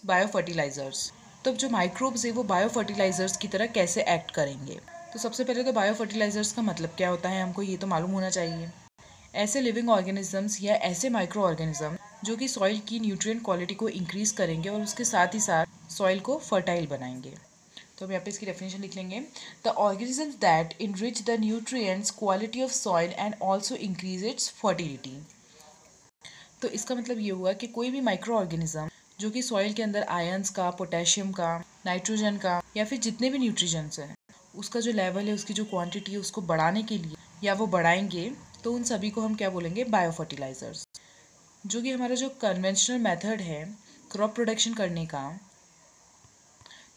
Bio fertilisers. तो अब जो माइक्रोब्स है वो बायो फर्टिलाइजर्स की तरह कैसे एक्ट करेंगे। तो सबसे पहले तो बायो फर्टिलाइजर्स का मतलब क्या होता है हमको ये तो मालूम होना चाहिए। ऐसे लिविंग ऑर्गेनिजम्स या ऐसे माइक्रो ऑर्गेनिज्म जो कि सॉइल की न्यूट्रिएंट क्वालिटी को इंक्रीज करेंगे और उसके साथ ही साथ सॉइल को फर्टाइल बनाएंगे। तो हम यहाँ पे इसकी डेफिनेशन लिख लेंगे। The organisms that enrich the nutrients quality of soil and also increase its fertility. तो इसका मतलब ये हुआ कि कोई भी माइक्रो ऑर्गेनिज्म जो कि सॉइल के अंदर आयंस का, पोटेशियम का, नाइट्रोजन का या फिर जितने भी न्यूट्रिशंस हैं उसका जो लेवल है, उसकी जो क्वांटिटी है उसको बढ़ाने के लिए या वो बढ़ाएंगे, तो उन सभी को हम क्या बोलेंगे, बायो फर्टिलाइजर्स। जो कि हमारा जो कन्वेंशनल मेथड है क्रॉप प्रोडक्शन करने का,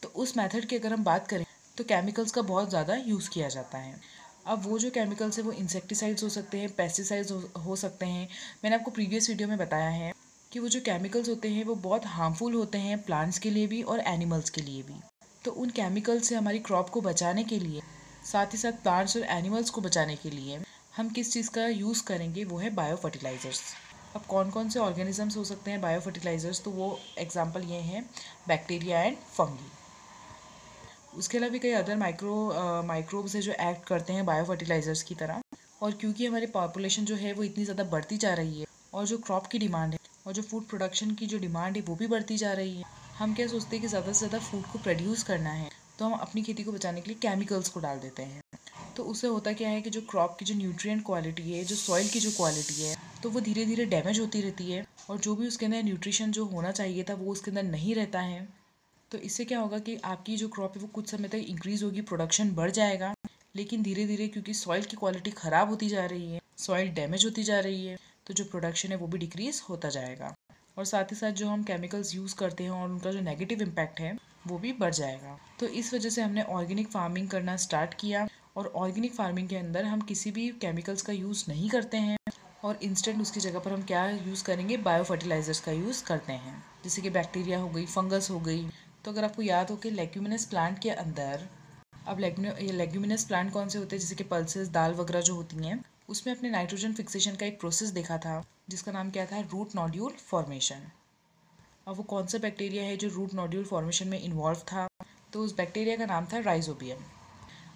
तो उस मेथड की अगर हम बात करें तो केमिकल्स का बहुत ज़्यादा यूज़ किया जाता है। अब वो जो केमिकल्स है वो इंसेक्टिसाइड्स हो सकते हैं, पेस्टिसाइड्स हो सकते हैं। मैंने आपको प्रीवियस वीडियो में बताया है कि वो जो केमिकल्स होते हैं वो बहुत हार्मफुल होते हैं प्लांट्स के लिए भी और एनिमल्स के लिए भी। तो उन केमिकल्स से हमारी क्रॉप को बचाने के लिए, साथ ही साथ प्लांट्स और एनिमल्स को बचाने के लिए हम किस चीज़ का यूज़ करेंगे, वो है बायो फर्टिलाइजर्स। अब कौन कौन से ऑर्गेनिजम्स हो सकते हैं बायो फर्टिलाइजर्स, तो वो एग्जाम्पल ये हैं, बैक्टीरिया एंड फंगी। उसके अलावा भी कई अदर माइक्रोब्स है जो एक्ट करते हैं बायो फर्टिलाइजर्स की तरह। और क्योंकि हमारी पॉपुलेशन जो है वो इतनी ज़्यादा बढ़ती जा रही है और जो क्रॉप की डिमांड है और जो फूड प्रोडक्शन की जो डिमांड है वो भी बढ़ती जा रही है, हम क्या सोचते हैं कि ज़्यादा से ज़्यादा फूड को प्रोड्यूस करना है, तो हम अपनी खेती को बचाने के लिए केमिकल्स को डाल देते हैं। तो उससे होता क्या है कि जो क्रॉप की जो न्यूट्रिएंट क्वालिटी है, जो सॉइल की जो क्वालिटी है, तो वो धीरे धीरे डैमेज होती रहती है और जो भी उसके अंदर न्यूट्रिशन जो होना चाहिए था वो उसके अंदर नहीं रहता है। तो इससे क्या होगा कि आपकी जो क्रॉप है वो कुछ समय तक इंक्रीज होगी, प्रोडक्शन बढ़ जाएगा, लेकिन धीरे धीरे क्योंकि सॉइल की क्वालिटी ख़राब होती जा रही है, सॉइल डैमेज होती जा रही है, तो जो प्रोडक्शन है वो भी डिक्रीज होता जाएगा। और साथ ही साथ जो हम केमिकल्स यूज़ करते हैं और उनका जो नेगेटिव इम्पैक्ट है वो भी बढ़ जाएगा। तो इस वजह से हमने ऑर्गेनिक फार्मिंग करना स्टार्ट किया और ऑर्गेनिक फार्मिंग के अंदर हम किसी भी केमिकल्स का यूज़ नहीं करते हैं और इंस्टेंट उसकी जगह पर हम क्या यूज़ करेंगे, बायो फर्टिलाइजर्स का यूज़ करते हैं, जैसे कि बैक्टीरिया हो गई, फंगस हो गई। तो अगर आपको याद हो कि लेग्यूमिनस प्लांट के अंदर, अब लेग्यूमिनस प्लांट कौन से होते हैं, जैसे कि पल्सेस, दाल वगैरह जो होती हैं, उसमें अपने नाइट्रोजन फिक्सेशन का एक प्रोसेस देखा था जिसका नाम क्या था, रूट नोड्यूल फॉर्मेशन। अब वो कौन सा बैक्टीरिया है जो रूट नोड्यूल फॉर्मेशन में इन्वॉल्व था, तो उस बैक्टीरिया का नाम था राइजोबियम।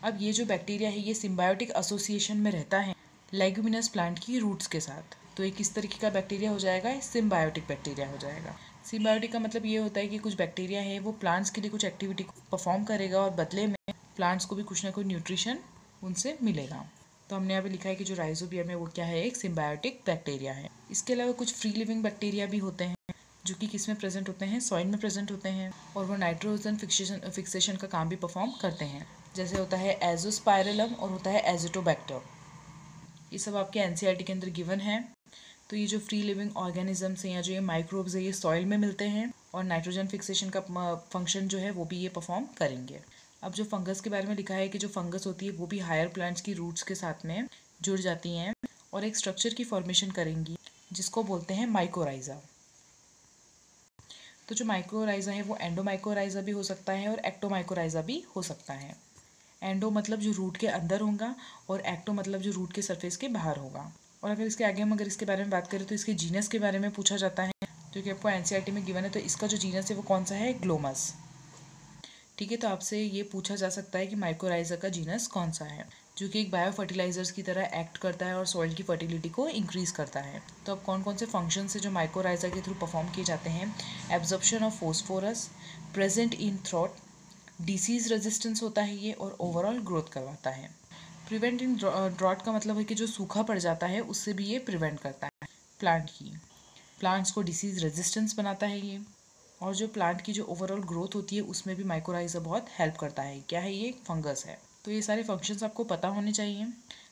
अब ये जो बैक्टीरिया है ये सिम्बायोटिक एसोसिएशन में रहता है लेग्यूमिनस प्लांट की रूट्स के साथ। तो ये किस तरीके का बैक्टीरिया हो जाएगा, सिम्बायोटिक बैक्टीरिया हो जाएगा। सिम्बायोटिक का मतलब ये होता है कि कुछ बैक्टीरिया है वो प्लांट्स के लिए कुछ एक्टिविटी परफॉर्म करेगा और बदले में प्लांट्स को भी कुछ ना कुछ न्यूट्रिशन उनसे मिलेगा। तो हमने यहाँ पे लिखा है कि जो राइजोबियम है वो क्या है, एक सिम्बायोटिक बैक्टीरिया है। इसके अलावा कुछ फ्री लिविंग बैक्टीरिया भी होते हैं जो कि किस में प्रेजेंट होते हैं, सॉइल में प्रेजेंट होते हैं और वो नाइट्रोजन फिक्सेशन का काम भी परफॉर्म करते हैं। जैसे होता है एजोस्पाइरलम और होता है एजिटोबैक्टर। ये सब आपके एनसीईआरटी के अंदर गिवन है। तो ये जो फ्री लिविंग ऑर्गेनिजम्स हैं या जो ये माइक्रोब्स है ये सॉइल में मिलते हैं और नाइट्रोजन फिक्सेशन का फंक्शन जो है वो भी ये परफॉर्म करेंगे। अब जो फंगस के बारे में लिखा है कि जो फंगस होती है वो भी हायर प्लांट्स की रूट्स के साथ में जुड़ जाती हैं और एक स्ट्रक्चर की फॉर्मेशन करेंगी जिसको बोलते हैं माइकोराइजा। तो जो माइक्रोराइजा है वो एंडोमाइक्रोराइजा भी हो सकता है और एक्टोमाइक्रोराइजा भी हो सकता है। एंडो मतलब जो रूट के अंदर होगा और एक्टो मतलब जो रूट के सरफेस के बाहर होगा। और अगर इसके आगे हम इसके बारे में बात करें तो इसके जीनस के बारे में पूछा जाता है जो कि आपको एनसीईआरटी में गिवन है। तो इसका जो जीनस है वो कौन सा है, ग्लोमस। ठीक है, तो आपसे ये पूछा जा सकता है कि माइक्रोराइजा का जीनस कौन सा है जो कि एक बायो फर्टिलाइजर्स की तरह एक्ट करता है और सॉइल की फर्टिलिटी को इंक्रीज करता है। तो अब कौन कौन से फंक्शन है जो माइक्रोराइजा के थ्रू परफॉर्म किए जाते हैं, absorption of phosphorus, present in throat, disease resistance होता है ये और ओवरऑल ग्रोथ करवाता है। प्रिवेंट इन ड्रॉट का मतलब है कि जो सूखा पड़ जाता है उससे भी ये प्रिवेंट करता है प्लांट्स को डिसीज रेजिस्टेंस बनाता है ये। और जो प्लांट की जो ओवरऑल ग्रोथ होती है उसमें भी माइक्रोराइजा बहुत हेल्प करता है। क्या है ये, फंगस है। तो ये सारे फंक्शंस आपको पता होने चाहिए।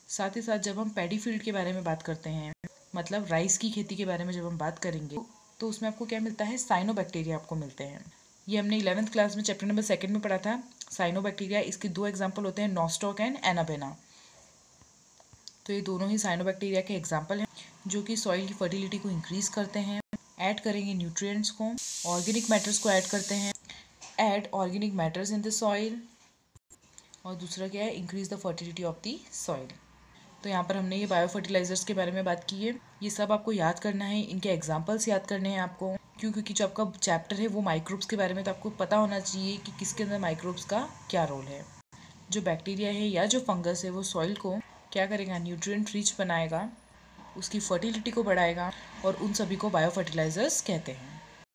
साथ ही साथ जब हम पैडी फील्ड के बारे में बात करते हैं, मतलब राइस की खेती के बारे में जब हम बात करेंगे, तो उसमें आपको क्या मिलता है, साइनोबैक्टीरिया आपको मिलते हैं। ये हमने 11th क्लास में चैप्टर नंबर 2 में पढ़ा था, साइनोबैक्टीरिया। इसके 2 एग्जाम्पल होते हैं, नॉस्टॉक एंड एनाबेना। तो ये दोनों ही साइनोबैक्टीरिया के एग्जाम्पल हैं जो कि सॉइल की फर्टिलिटी को इंक्रीज करते हैं, ऐड करेंगे न्यूट्रिएंट्स को, ऑर्गेनिक मैटर्स को ऐड करते हैं, add organic matters in the soil. और दूसरा क्या है, increase the fertility of the soil. तो यहाँ पर हमने ये बायो फर्टिलाइजर्स के बारे में बात की है। ये सब आपको याद करना है, इनके एग्जाम्पल्स याद करने हैं आपको क्यों? क्योंकि जो आपका चैप्टर है वो माइक्रोब्स के बारे में, तो आपको पता होना चाहिए कि किसके अंदर माइक्रोब्स का क्या रोल है। जो बैक्टीरिया है या जो फंगस है वो सॉइल को क्या करेगा? न्यूट्रिएंट रिच बनाएगा, उसकी फर्टिलिटी को बढ़ाएगा, और उन सभी को बायो फर्टिलाइजर्स कहते हैं।